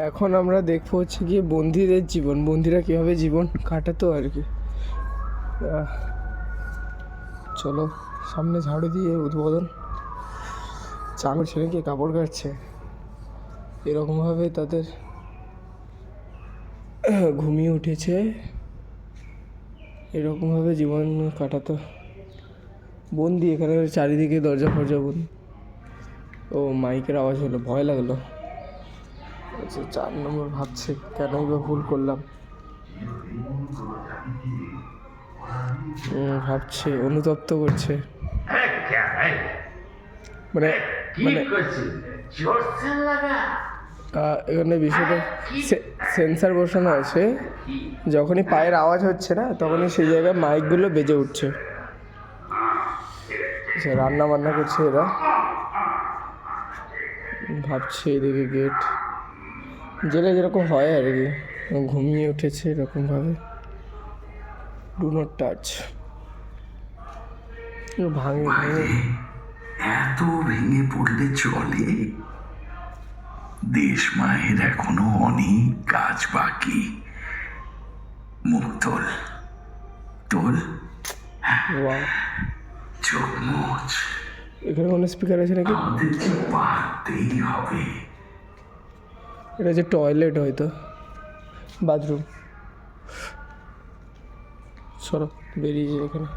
এখন আমরা দেখবো হচ্ছে গিয়ে বন্দিদের জীবন, বন্দিরা কীভাবে জীবন কাটাতো আর কি। চলো সামনে ঝাড়ু দিয়ে উদ্বোধন, চান ছেড়ে গিয়ে কাপড় কাটছে, এরকমভাবে তাদের ঘুমিয়ে উঠেছে, এরকমভাবে জীবন কাটাতো বন্দি। এখানে চারিদিকে দরজা ফরজা বন্দি। ও মাইকের আওয়াজ হলো, ভয় লাগলো। আচ্ছা 4 নম্বর ভাবছে কেনই বা ভুল করলাম, ভাবছে, অনুতপ্ত করছে। মানে এখানে বিষয়টা সেন্সার বসানো আছে, যখনই পায়ের আওয়াজ হচ্ছে না তখনই সেই জায়গায় মাইকগুলো বেজে উঠছে। রান্না বান্না করছে এরা, ভাবছে এদিকে গেট, জেলে যেরকম হয় আর কি, ঘুমিয়ে উঠেছে এরকমভাবে। Do not touch. ভাঙে এত ভেঙে পড়লে চলে? দেশ মায়ের এখনো অনেক কাজ বাকি। মুখ তোল, তোল, চোখ মুছ। এখানে কোনো স্পিকার আছে নাকি? আমাদেরকে পারতেই হবে। এটা যে টয়লেট হয়তো, বাথরুম। চলো বেরিয়ে যাই এখানে।